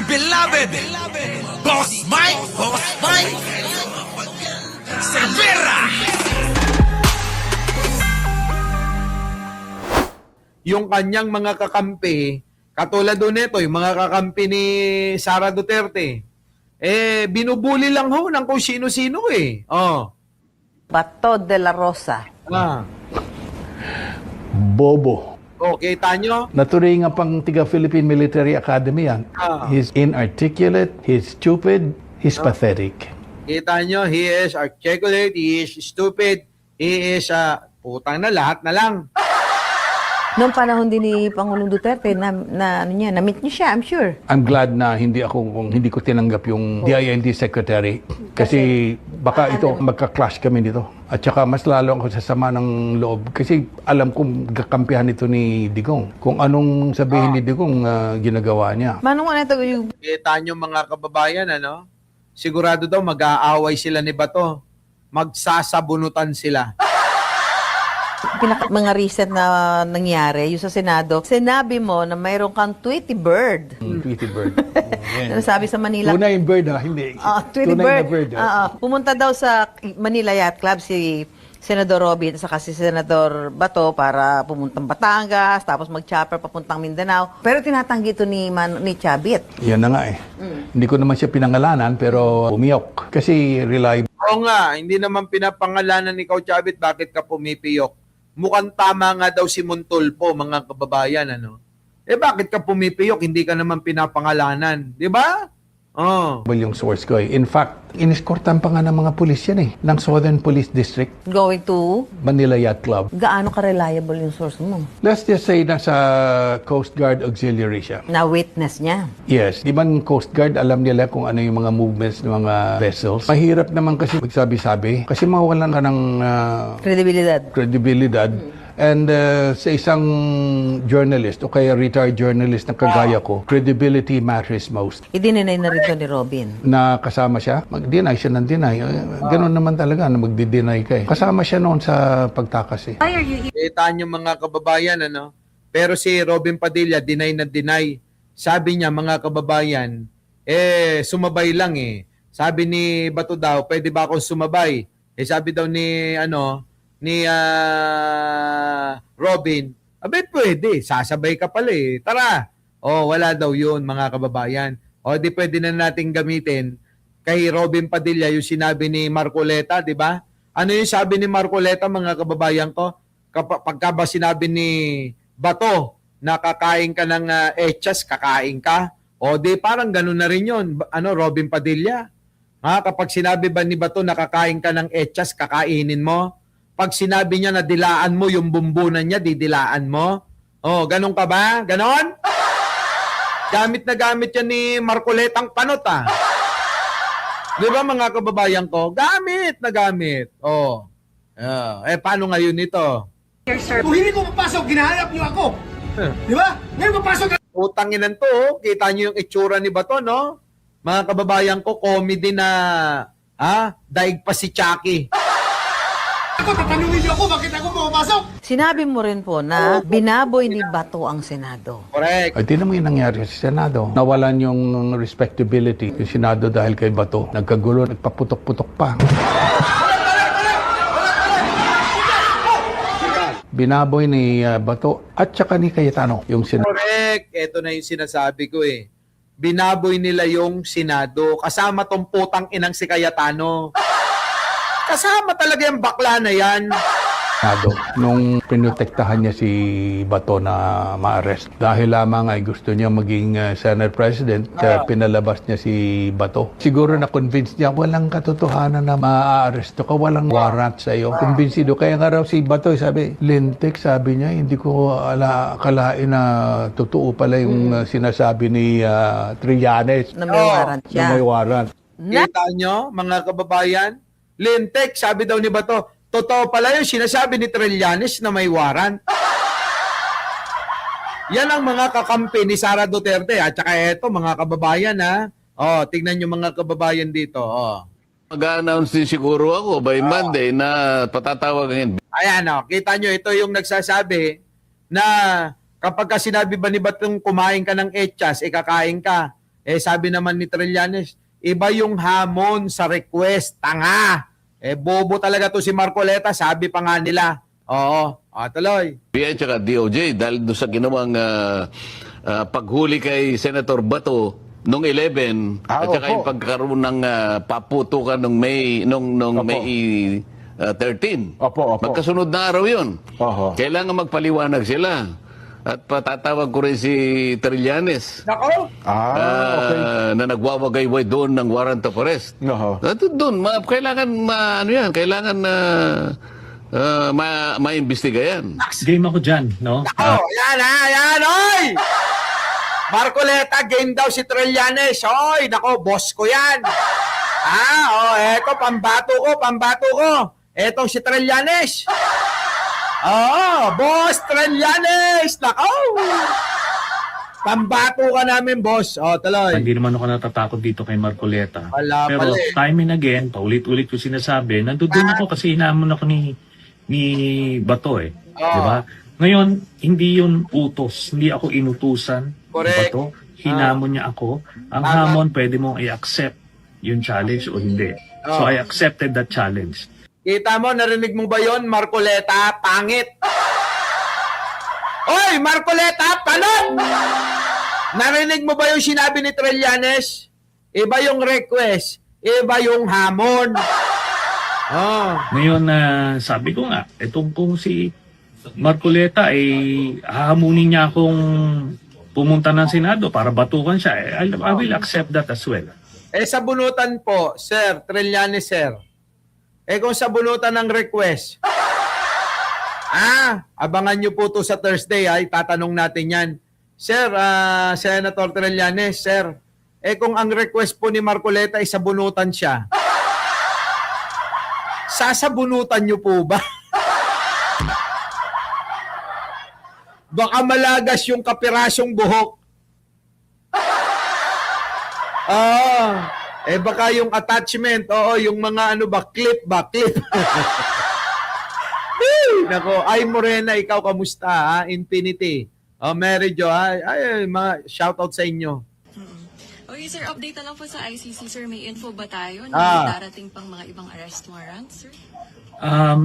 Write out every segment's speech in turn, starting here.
beloved, Boss Mike, Cervera. Yung kanyang mga kakampi, katulad doon nito, yung mga kakampi ni Sara Duterte, binubuli lang ho ng kung sino-sino eh. Oh. Bato de la Rosa. Ah. Bobo. Oh, kita nyo? Natuloy nga pang tiga Philippine Military Academy yan. He's inarticulate, he's stupid, he's pathetic. Kita nyo, he is articulate, he is stupid, he is, putang na, lahat na lang. Noong panahon din ni Pangulong Duterte, na-meet niyo siya, I'm sure. I'm glad na hindi ko tinanggap yung DILG secretary kasi baka ito magka-clash kami dito. At saka mas lalo ako sasama ng loob kasi alam kong kakampihan ito ni Digong. Kung anong sabihin ni Digong ginagawa niya. Manong ano ito yung... Kita nyo mga kababayan, ano? Sigurado daw mag-aaway sila ni Bato. Magsasabunutan sila. Mga recent na nangyari, yung sa Senado, sinabi mo na mayroon kang Tweety Bird. Tweety bird. Ano sabi sa Manila? Tunay yung bird hindi. Tweety Tunay Bird. na bird. Pumunta daw sa Manila Yacht Club si Senador Robin at si Senador Bato para pumuntang Batangas, tapos mag-chopper papuntang Mindanao. Pero tinatanggi ito ni Chabit. Yan na nga eh. Hindi ko naman siya pinangalanan pero umiyok. Kasi reliable. Oo nga, hindi naman pinapangalanan ni Kau Chavit, bakit ka pumipiyok? Mukhang tama nga daw si Montulfo, mga kababayan, ano? Bakit ka pumipiyok? Hindi ka naman pinapangalanan. Di ba? Oh. Yung source ko eh. In fact, iniskortan pa nga ng mga pulis yan eh. Ng Southern Police District, Going to, Manila Yacht Club. gaano ka-reliable yung source mo? Let's just say nasa Coast Guard Auxiliary siya. Na-witness niya. Yes. Di ba ng Coast Guard, alam nila kung ano yung mga movements ng mga vessels? Mahirap naman kasi magsabi-sabi. Kasi mawalan ka ng Credibilidad. credibilidad. And sa isang journalist o kaya retired journalist na kagaya ko, credibility matters most. Idinenay na rin to ni Robin. Na kasama siya, mag-deny siya ng deny. Ganon naman talaga na magdi-deny ka eh. Kasama siya noon sa pagtakas eh. Kita nyo mga kababayan, ano? Pero si Robin Padilla, deny na deny. Sabi niya, mga kababayan, sumabay lang eh. Sabi ni Bato daw, pwede ba akong sumabay? Sabi daw ni, Robin, pwede, sasabay ka pala eh. Tara. Wala daw yun, mga kababayan. Di pwede na nating gamitin kay Robin Padilla yung sinabi ni Marcoleta, di ba? Ano yung sabi ni Marcoleta, mga kababayan ko? Pagka ba sinabi ni Bato na kakain ka ng echas, kakain ka? Di parang ganun na rin yun, Robin Padilla. Kapag sinabi ba ni Bato na kakain ka ng echas, kakainin mo? Pag sinabi niya na dilaan mo yung bumbunan niya, didilaan mo? Ganun ka ba? Ganon? Gamit na gamit yan ni Marcoletang panot Di ba mga kababayan ko? Gamit na gamit. Paano ngayon ito? Kung hindi ko papasok, ginahanap niyo ako. Di ba? Ngayon papasok ka. Utanginan to, kita niyo yung itsura ni Bato, no? Mga kababayan ko, comedy na, daig pa si Chucky. Ako, tatanungin niyo ako, bakit ako pumapasok? Sinabi mo rin po na binaboy ni Bato ang Senado. Correct. Ay, tinan mo yung nangyari sa Senado. Nawalan yung respectability yung Senado dahil kay Bato. Nagkagulo, nagpaputok-putok pa. Binaboy ni Bato at saka ni Cayetano yung Senado. Correct. Ito na yung sinasabi ko eh. Binaboy nila yung Senado. Kasama tong putang inang si Cayetano. Kasama talaga yung bakla na yan. Nung pinotektahan niya si Bato na ma-arrest. Dahil lamang ay gusto niya maging Senate President, pinalabas niya si Bato. Siguro na-convince niya, walang katotohanan na ma-arresto ka, walang warrant sa iyo. Kumbinsido. Kaya nga raw si Bato, sabi, lintik, sabi niya, hindi ko akalain na totoo pala yung sinasabi ni Trillanes. Na may warrant siya. Na may warrant. Kita nyo, mga kababayan? Lintek, sabi daw ni Bato, totoo pala yung sinasabi ni Trillanes na may warrant. Yan ang mga kakampi ni Sara Duterte. At saka eto, mga kababayan tignan nyo mga kababayan dito. Mag-a-announce din siguro ako by Monday na patatawagan. Ayan kita nyo, ito yung nagsasabi na kapag ka sinabi ba ni Batong kumain ka ng echas, kakain ka. Sabi naman ni Trillanes, iba yung hamon sa request. Tanga. Bobo talaga to si Marcoleta, sabi pa nga nila. Oo, tuloy. PI at DOJ dahil doon sa ginawang paghuli kay Senator Bato nung 11 at saka yung pagkaroon ng paputukan nung May 13. Opo. Magkasunod na araw 'yun. Oho. Kailangan magpaliwanag sila. At patatawag ko rin si Trillanes. Nako. Okay. Na nagwawagayway doon ng warrant of arrest. Oho. At doon, kailangan kailangan maimbestiga yan. Game ako dyan, no? Yan, oy! Marcoleta, game daw si Trillanes. Oy, nako, boss ko yan. Eto, pambato ko. Etong si Trillanes. Boss Trillanes. Nako. Pambato ka namin, boss. Tuloy. Hindi naman ako natatakot dito kay Marcoleta. Wala Pero pala eh. time and again, paulit-ulit ko sinasabi, nandun ako kasi hinamon ako ni Bato eh. Di ba? Ngayon, hindi yun utos. Hindi ako inutusan ni Correct. Bato. Hinamon niya ako. Ang hamon, pwede mong i-accept yung challenge o hindi. So I accepted that challenge. Kita mo, narinig mo ba yon, Marcoleta? Pangit. Oy, Marcoleta, panon! Narinig mo ba yung sinabi ni Trillanes? Iba yung request, iba yung hamon. Ngayon, sabi ko nga, itong kung si Marcoleta ay hahamunin niya akong pumunta ng Senado para batukan siya. I will accept that as well. Sa bunutan po, Sir, Trillanes, Sir. Kung sa bunutan ng request, abangan nyo po to sa Thursday, tatanong natin yan. Sir, Senator Trillanes, Sir, kung ang request po ni Marcoleta ay sabunutan siya, sasabunutan nyo po ba? Baka malagas yung kapirasyong buhok. Baka yung attachment, yung mga clip ba? Clip. Nako, ay Morena, ikaw kamusta, Infinity? Mary Jo, mga shoutout sa inyo. Okay, sir, update na lang po sa ICC, sir. May info ba tayo na may darating pang mga ibang arrest warrants, sir?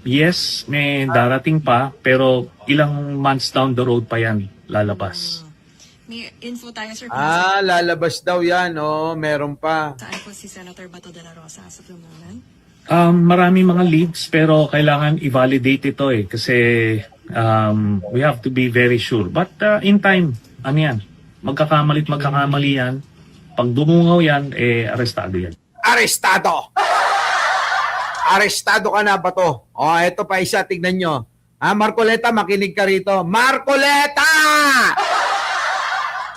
Yes, may darating pa, pero ilang months down the road pa yan lalabas. May info tayo, sir. Lalabas daw yan, meron pa. Saan po si Senator Bato de la Rosa as of the moment? Marami mga leads, pero kailangan i-validate ito kasi we have to be very sure. But in time, magkakamali yan. Pag dumungaw yan, arestado yan. Arestado! Arestado ka na ba to? Ito pa isa, tignan nyo. Marcoleta, makinig ka rito. Marcoleta!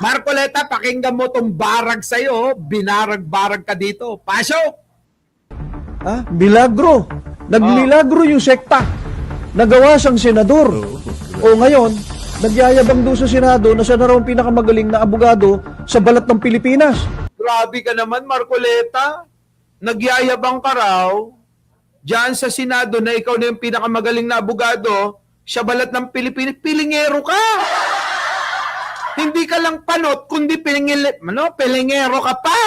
Marcoleta, pakinggan mo tong barag sa'yo. Binarag-barag ka dito. Pasok! Milagro. Nagmilagro yung sekta. Nagawa siyang senador. O ngayon, nagyayabang doon sa Senado na siya na raw ang pinakamagaling na abogado sa balat ng Pilipinas. Grabe ka naman, Marcoleta. Nagyayabang ka raw diyan sa Senado na ikaw na yung pinakamagaling na abogado sa balat ng Pilipinas. Pilingero ka! Hindi ka lang panot, kundi pilingero ka pa!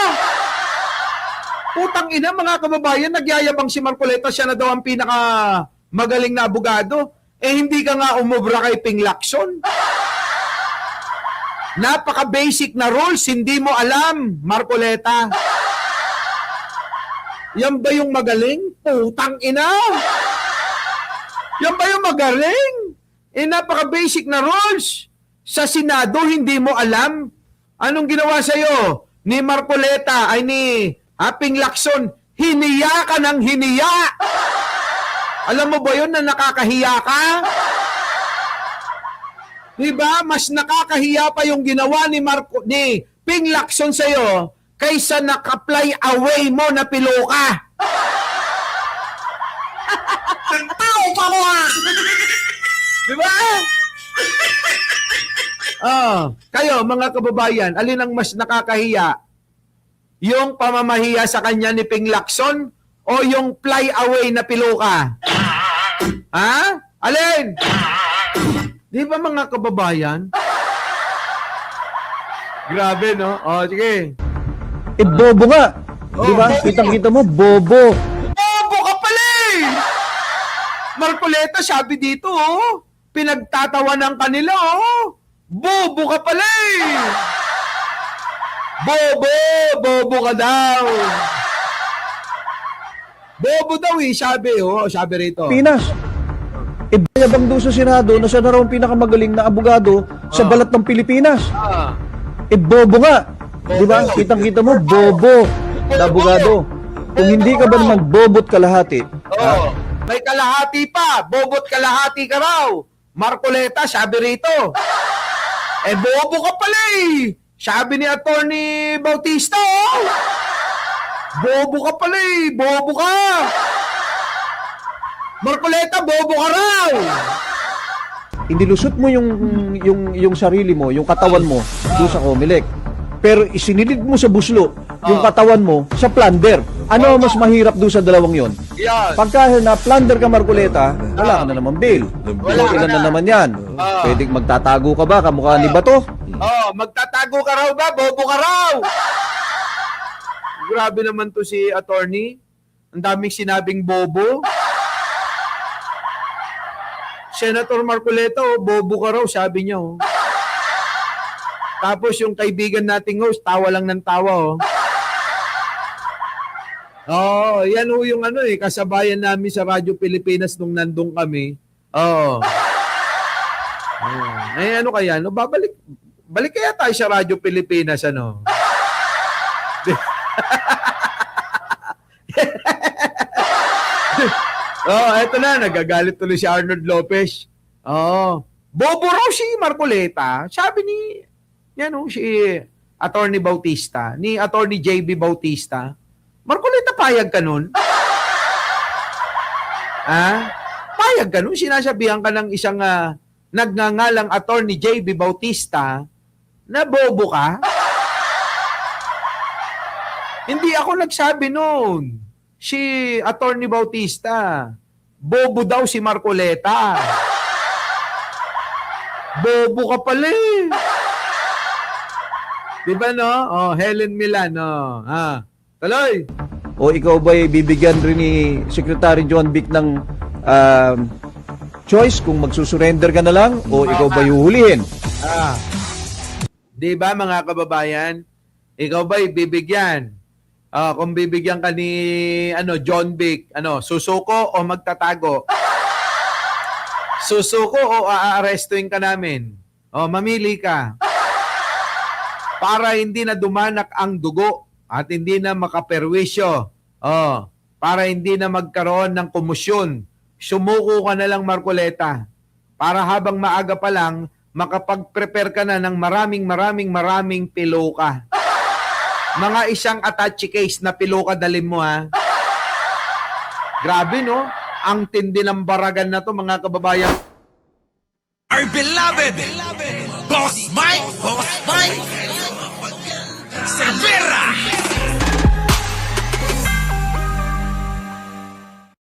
Putang ina, mga kababayan, nagyayabang si Marcoleta, siya na daw ang pinakamagaling na abogado. Hindi ka nga umubra kay Ping Lacson. Napaka-basic na rules, hindi mo alam, Marcoleta. Yan ba yung magaling? Putang ina! Yan ba yung magaling? Napaka-basic na rules. Sa Senado, hindi mo alam. Anong ginawa sa'yo? Ni Marcoleta, ay ni Ping Lacson, hiniya ka ng hiniya. Alam mo ba yun na nakakahiya ka? Diba? Mas nakakahiya pa yung ginawa ni Ping Lacson sa'yo kaysa naka-fly away mo na piloka. Diba? Kayo, mga kababayan, alin ang mas nakakahiya? Yung pamamahiya sa kanya ni Ping Lacson o yung fly away na piloka? Alin? Di ba, mga kababayan? Grabe, no? Sige. bobo nga. Di ba? Kitang-kita mo, bobo. Bobo ka pala eh! Marcoleta, sabi dito, oh. Pinagtatawanan kanila, oh. Bobo ka pala eh! Bobo ka daw. Bobo daw eh, sabi, oh. Sabi rito. Pinas. Bayabang doon sa Senado na siya na raw ang pinakamagaling na abogado sa balat ng Pilipinas. Ah. Bobo nga. Di ba? Kitang-kita mo, bobo na abogado. Kung hindi ka ba naman bobot kalahati, Oh, may kalahati pa. Bobot kalahati ka raw. Marcoleta, sabi rito. Bobo ka pala eh. Sabi ni Attorney Bautista, oh. Bobo ka pala eh. Bobo ka. Marcoleta, bobo ka raw. inilusot mo yung sarili mo, yung katawan mo doon sa Comelec. Pero isinilid mo sa buslo yung katawan mo sa plunder. Ano mas mahirap doon sa dalawang yon? Yan. Pagka na-plunder ka, Marcoleta, wala ka na naman bail. Ilan na naman yan. Pwedeng magtatago ka ba, kamukha ni Bato? Oh, magtatago ka raw ba? Bobo ka raw. Grabe naman to si attorney. Ang daming sinabing bobo. Senator Marcoleta, oh, bobo ka raw, sabi niya. Oh. Tapos yung kaibigan nating host, tawa lang ng tawa. Oh. Oh, yan ho yung ano eh, kasabayan namin sa Radyo Pilipinas nung nandun kami. Oh. Eh ano kaya? No, balik kaya tayo sa Radyo Pilipinas, ano? Oh, eto na, nagagalit tuloy si Arnold Lopez. Oh, bobo raw si Marcoleta. Sabi ni, yan oh, si Attorney Bautista, ni Attorney JB Bautista. Marcoleta, payag ka nun? Ha? Payag ka nun? Sinasabihan ka ng isang nagngangalang Attorney JB Bautista na bobo ka? Hindi ako nagsabi nun. Si Attorney Bautista, bobo daw si Marcoleta. Bobo ka pala eh. Diba no? Oh, Helen Milan, no? Ha? Tuloy. O ikaw ba'y bibigyan rin ni Secretary John Vic ng choice kung magsusurrender ka na lang o ikaw ba'y huhulihin? Di ba mga kababayan? Ikaw ba'y bibigyan? Kung bibigyan ka ni John Vic, susuko o magtatago? Susuko o aarestuin ka namin? Mamili ka. Para hindi na dumanak ang dugo at hindi na makaperwisyo. Para hindi na magkaroon ng komosyon. Sumuko ka na lang, Marcoleta. Para habang maaga pa lang, makapag-prepare ka na ng maraming piloka. Mga isang attache case na piloka dalhin mo, ha? Grabe, no? Ang tindi ng baragan na to, mga kababayan. Our beloved Boss